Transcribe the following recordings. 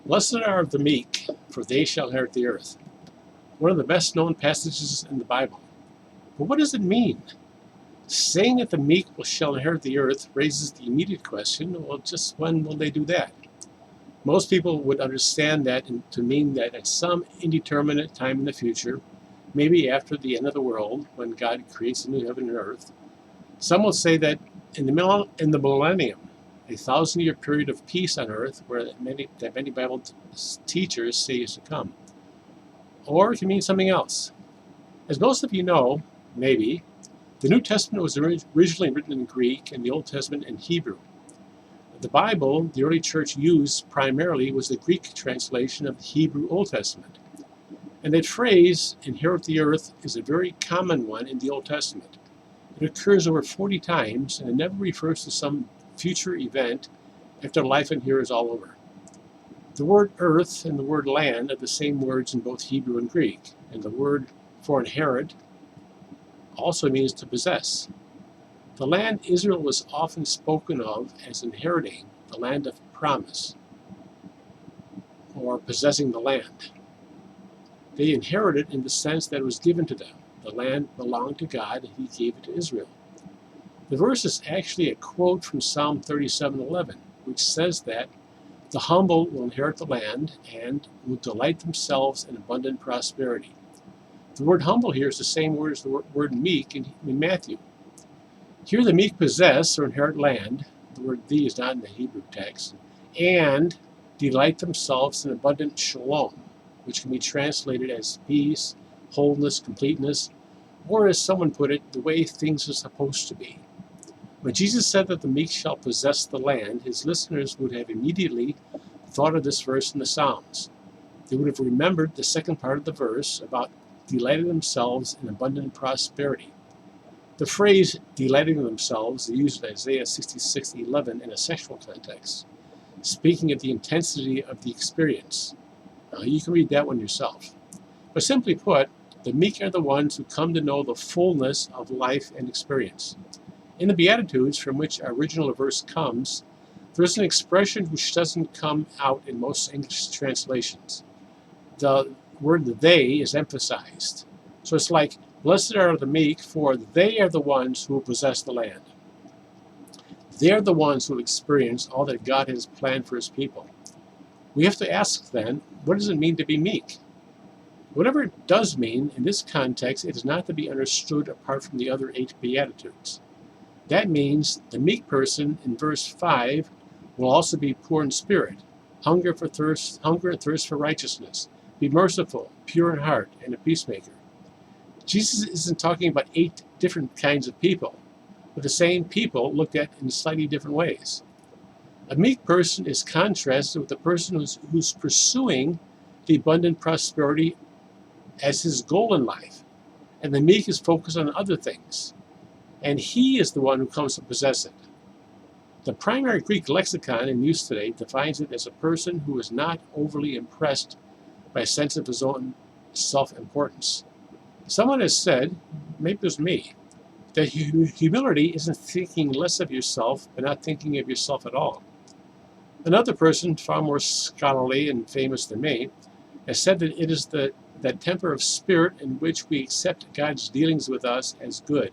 Blessed are the meek, for they shall inherit the earth. One of the best known passages in the Bible. But what does it mean? Saying that the meek shall inherit the earth raises the immediate question, well, just when will they do that? Most people would understand that to mean that at some indeterminate time in the future, maybe after the end of the world, when God creates a new heaven and earth. Some will say that in the millennium, a 1,000-year period of peace on earth, where many Bible teachers say is to come. Or it can mean something else. As most of you know, maybe, the New Testament was originally written in Greek and the Old Testament in Hebrew. The Bible the early church used primarily was the Greek translation of the Hebrew Old Testament. And that phrase, inherit the earth, is a very common one in the Old Testament. It occurs over 40 times, and it never refers to some future event after life in here is all over. The word earth and the word land are the same words in both Hebrew and Greek, and the word for inherit also means to possess. The land Israel was often spoken of as inheriting, the land of promise, or possessing the land. They inherited in the sense that it was given to them. The land belonged to God, and He gave it to Israel. The verse is actually a quote from Psalm 37:11, which says that the humble will inherit the land and will delight themselves in abundant prosperity. The word humble here is the same word as the word meek in Mattthew. Here the meek possess or inherit land, the word "the" is not in the Hebrew text, and delight themselves in abundant shalom, which can be translated as peace, wholeness, completeness, or as someone put it, the way things are supposed to be. When Jesus said that the meek shall possess the land, his listeners would have immediately thought of this verse in the Psalms. They would have remembered the second part of the verse about delighting themselves in abundant prosperity. The phrase delighting themselves is used in Isaiah 66:11 in a sexual context, speaking of the intensity of the experience. You can read that one yourself. But simply put, the meek are the ones who come to know the fullness of life and experience. In the Beatitudes, from which our original verse comes, there is an expression which doesn't come out in most English translations. The word "they" is emphasized. So it's like, blessed are the meek, for they are the ones who will possess the land. They are the ones who will experience all that God has planned for His people. We have to ask then, what does it mean to be meek? Whatever it does mean, in this context, it is not to be understood apart from the other 8 Beatitudes. That means the meek person in verse 5 will also be poor in spirit, hunger and thirst for righteousness, be merciful, pure in heart, and a peacemaker. Jesus isn't talking about 8 different kinds of people, but the same people looked at in slightly different ways. A meek person is contrasted with the person who's pursuing the abundant prosperity as his goal in life, and the meek is focused on other things, and he is the one who comes to possess it. The primary Greek lexicon in use today defines it as a person who is not overly impressed by a sense of his own self-importance. Someone has said, maybe it was me, that humility isn't thinking less of yourself, but not thinking of yourself at all. Another person, far more scholarly and famous than me, has said that it is that temper of spirit in which we accept God's dealings with us as good,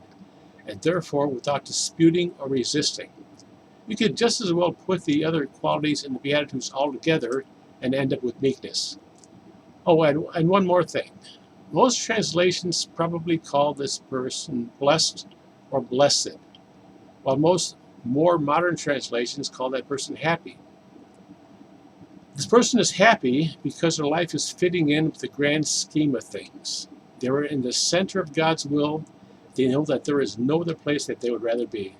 and therefore without disputing or resisting. We could just as well put the other qualities in the Beatitudes all together and end up with meekness. Oh, and one more thing. Most translations probably call this person blessed or blessed, while most more modern translations call that person happy. This person is happy because their life is fitting in with the grand scheme of things. They are in the center of God's will. They know that there is no other place that they would rather be.